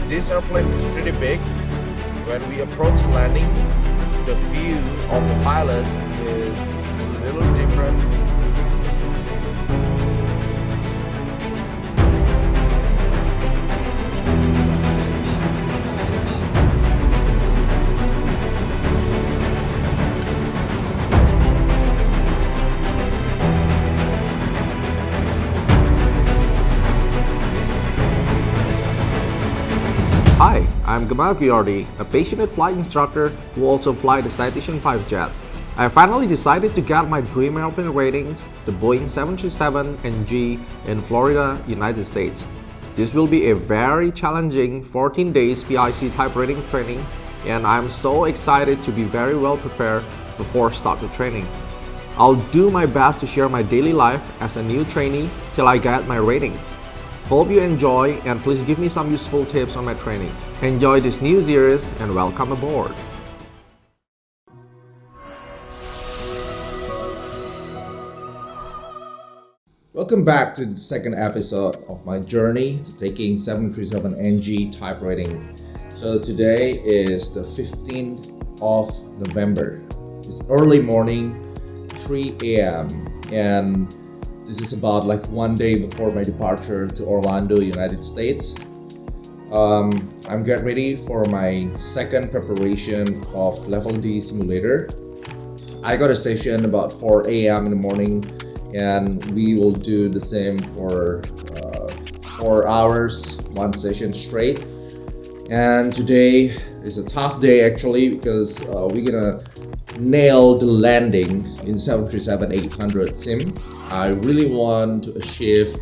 This airplane is pretty big. When we approach landing, the view of the pilot is a little different. Hi, I'm Gamal Giordi, a passionate flight instructor who also fly the Citation 5 jet. I finally decided to get my dream airplane ratings, the Boeing 737NG in Florida, United States. This will be a very challenging 14 days PIC type rating training, and I'm so excited to be very well prepared before start the training. I'll do my best to share my daily life as a new trainee till I get my ratings. Hope you enjoy, and please give me some useful tips on my training. Enjoy this new series and welcome aboard. Welcome back to the second episode of my journey to taking 737NG type rating. So today is the 15th of November. It's early morning, 3 a.m. and this is about like one day before my departure to Orlando, United States. I'm getting ready for my second preparation of Level D simulator. I got a session about 4 a.m. in the morning, and we will do the same for 4 hours, one session straight. And today is a tough day actually because we're gonna nail the landing in 737-800 sim. I really want to achieve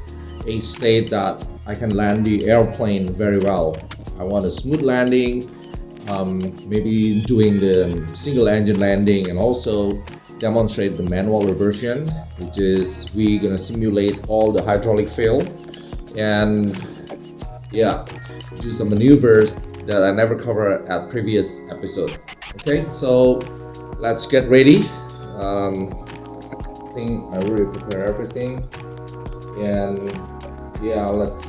a state that I can land the airplane very well. I want a smooth landing, maybe doing the single engine landing, and also demonstrate the manual reversion, which is we're gonna simulate all the hydraulic fail and do some maneuvers that I never covered at previous episode. Okay, so let's get ready. I think I really prepare everything, and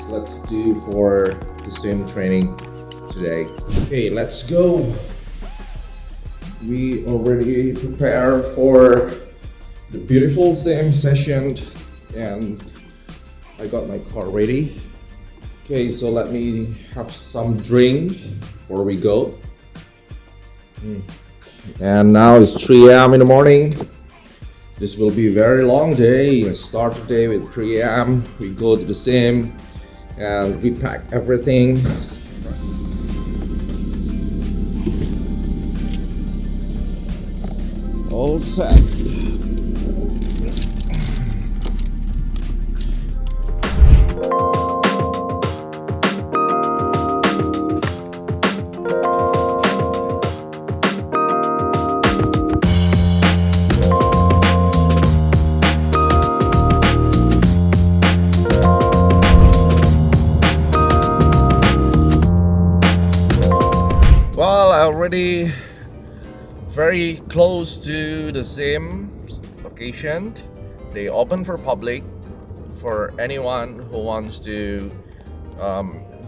let's do for the sim training today. Okay, let's go. We already prepared for the beautiful sim session, and I got my car ready. Okay, so let me have some drink before we go. And now it's 3 a.m. in the morning. This will be a very long day. We start the day with 3 a.m. We go to the sim and we pack everything. All set. Already very close to the sim location. They open for public for anyone who wants to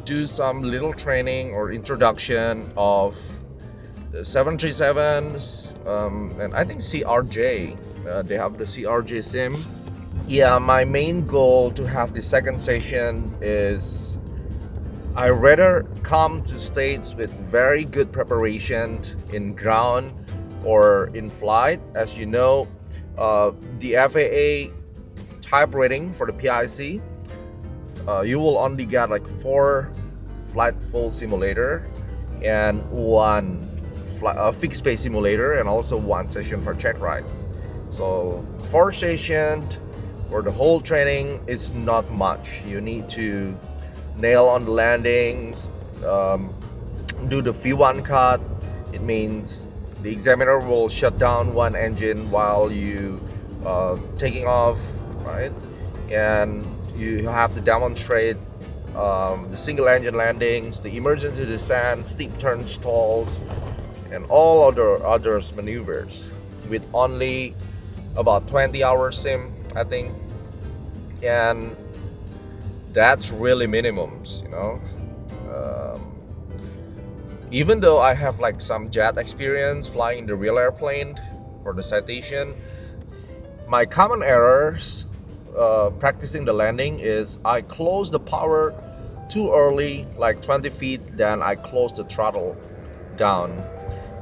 do some little training or introduction of the 737s and I think CRJ. They have the CRJ sim. Yeah, my main goal to have the second session is I rather come to States with very good preparation in ground or in flight. As you know, the FAA type rating for the PIC, you will only get like 4 flight full simulator and 1 fixed base simulator, and also 1 session for check ride. So 4 sessions for the whole training is not much. You need to nail on the landings, do the V1 cut. It means the examiner will shut down one engine while you taking off, right? And you have to demonstrate the single engine landings, the emergency descent, steep turn stalls, and all other maneuvers with only about 20 hours sim, I think. And that's really minimums, you know. Even though I have like some jet experience flying the real airplane for the citation, my common errors practicing the landing is I close the power too early, like 20 feet, then I close the throttle down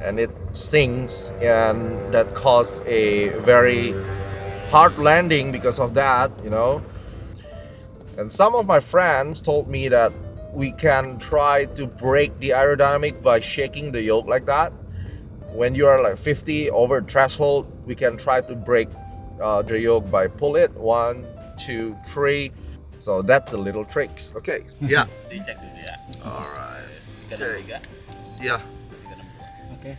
and it sinks, and that caused a very hard landing because of that, you know. And some of my friends told me that we can try to break the aerodynamic by shaking the yoke like that. When you are like 50 over threshold, we can try to break the yoke by pull it 1, 2, 3. So that's the little tricks. Okay. Yeah. Dicek dulu ya. Alright. 363. Yeah. 364. Oke.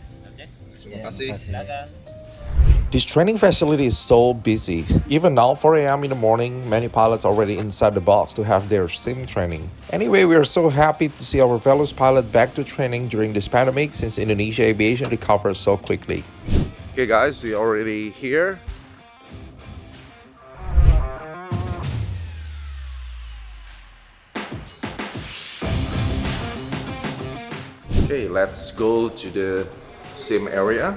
Terima kasih. Silakan. This training facility is so busy. Even now, 4 a.m. in the morning, many pilots are already inside the box to have their sim training. Anyway, we are so happy to see our fellow pilot back to training during this pandemic since Indonesia aviation recovers so quickly. Okay guys, we are already here. Okay, let's go to the sim area.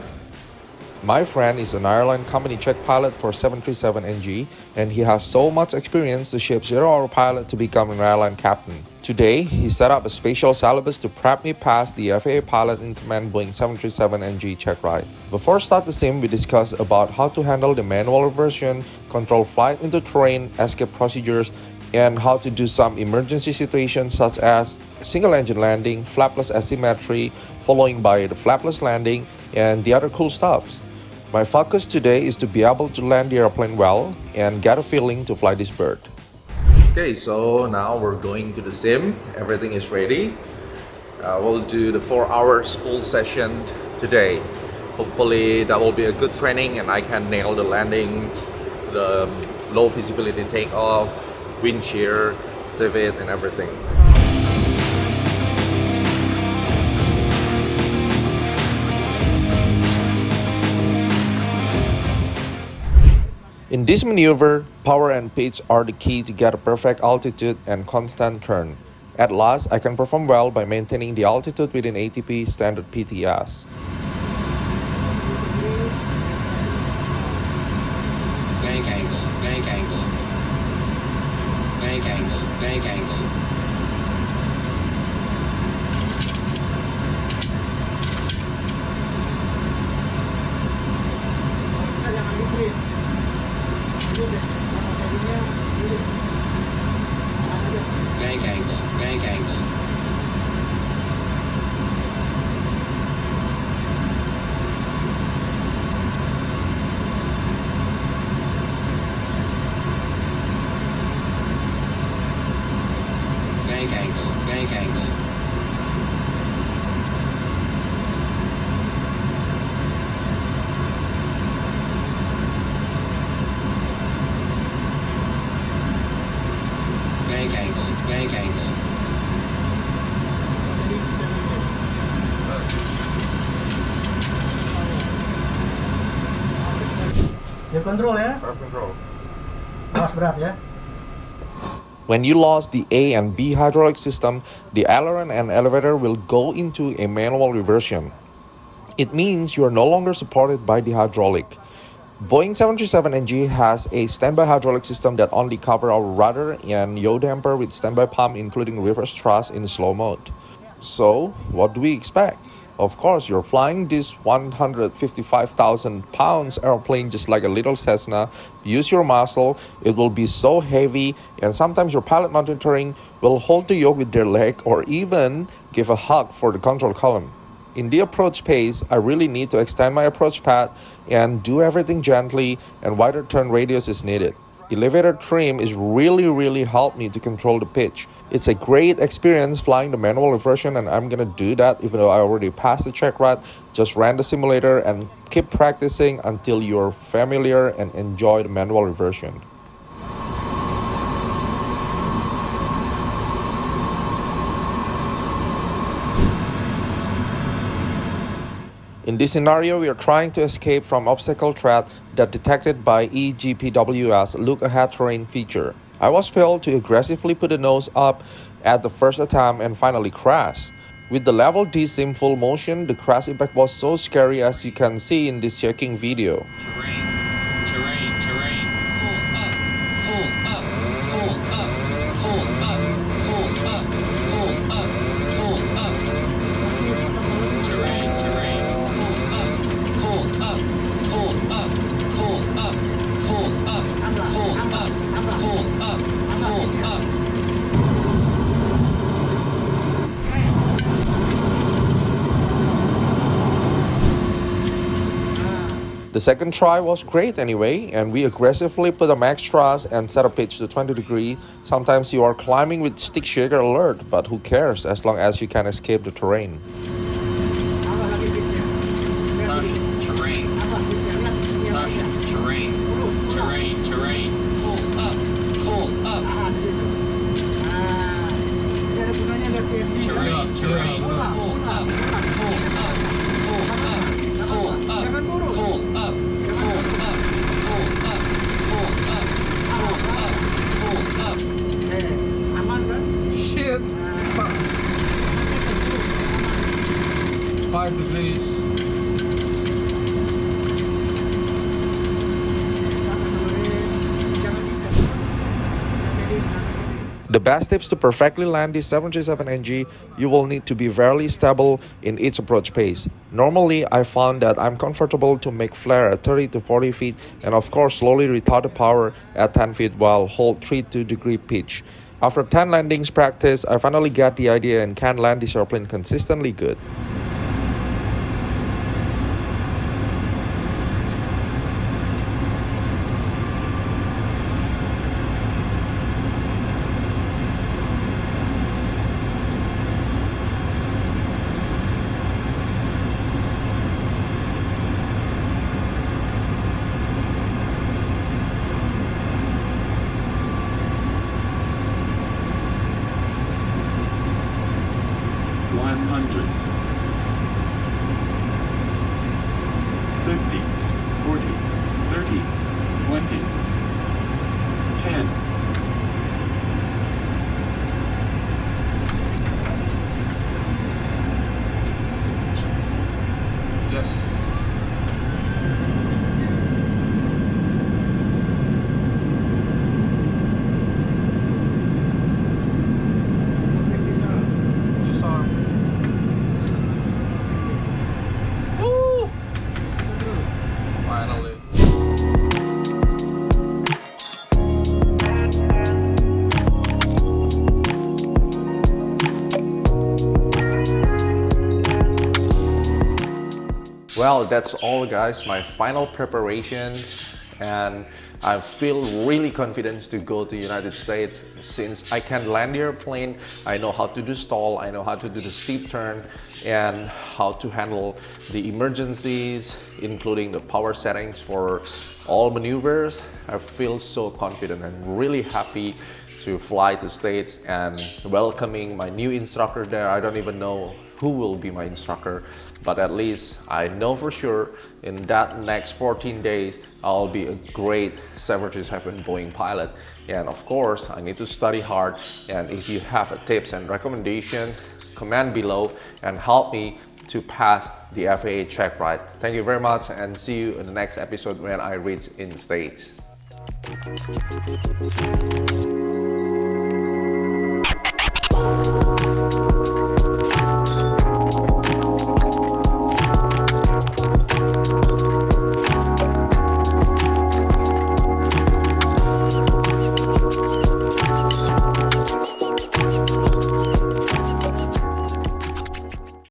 My friend is an airline company check pilot for 737NG, and he has so much experience to shape zero-hour pilot to become an airline captain. Today, he set up a special syllabus to prep me pass the FAA pilot in command Boeing 737NG check ride. Before start the sim, we discuss about how to handle the manual reversion, control flight into terrain, escape procedures, and how to do some emergency situations such as single engine landing, flapless asymmetry, following by the flapless landing, and the other cool stuffs. My focus today is to be able to land the airplane well and get a feeling to fly this bird. Okay, so now we're going to the sim. Everything is ready. We'll do the 4 hours full session today. Hopefully that will be a good training and I can nail the landings, the low visibility takeoff, wind shear, civet, and everything. In this maneuver, power and pitch are the key to get a perfect altitude and constant turn. At last, I can perform well by maintaining the altitude within ATP standard PTS. Bank angle, bank angle. Bank angle, bank angle. Bank angle, bank angle. Bank angle, bank angle. Bank angle, bank angle. Ya kontrol ya, awas berat ya. When you lost the A and B hydraulic system, the aileron and elevator will go into a manual reversion. It means you are no longer supported by the hydraulic. Boeing 737NG has a standby hydraulic system that only covers our rudder and yaw damper with standby pump including reverse thrust in slow mode. So, what do we expect? Of course, you're flying this 155,000 pounds airplane just like a little Cessna. Use your muscle, it will be so heavy, and sometimes your pilot monitoring will hold the yoke with their leg or even give a hug for the control column. In the approach pace, I really need to extend my approach path and do everything gently, and wider turn radius is needed. Elevator trim is really helped me to control the pitch. It's a great experience flying the manual reversion, and I'm gonna do that even though I already passed the check ride. Just ran the simulator and keep practicing until you're familiar and enjoy the manual reversion. In this scenario, we are trying to escape from obstacle threat that detected by EGPW's Look Ahead Terrain feature. I was failed to aggressively put the nose up at the first attempt and finally crashed. With the level D sim full motion, the crash impact was so scary as you can see in this shaking video. Terrain, terrain, terrain. Pull up, pull up, pull up, pull up, pull up, pull up, pull up. Terrain, terrain. Pull up, pull up, pull up, pull up, pull up, pull up, pull up, pull up. The second try was great anyway, and we aggressively put a max thrust and set a pitch to 20 degrees. Sometimes you are climbing with stick shaker alert, but who cares as long as you can escape the terrain. Terrain, terrain, terrain, terrain. Pull up, pull up. Terrain, terrain. Pull up, pull up, pull up, pull up, pull up, pull up, pull up, pull up, pull up. Shit. 5 degrees. The best tips to perfectly land this 737NG, you will need to be very stable in its approach pace. Normally, I found that I'm comfortable to make flare at 30 to 40 feet and of course slowly retard the power at 10 feet while hold 3 to degree pitch. After 10 landings practice, I finally got the idea and can land this airplane consistently good. Well, that's all guys, my final preparation, and I feel really confident to go to the United States since I can land the airplane. I know how to do stall, I know how to do the steep turn, and how to handle the emergencies, including the power settings for all maneuvers. I feel so confident and really happy to fly to States and welcoming my new instructor there. I don't even know who will be my instructor, but at least I know for sure in that next 14 days I'll be a great 737 Boeing pilot. And of course I need to study hard, and if you have tips and recommendation, comment below and help me to pass the FAA check ride. Thank you very much, and see you in the next episode when I reach in States.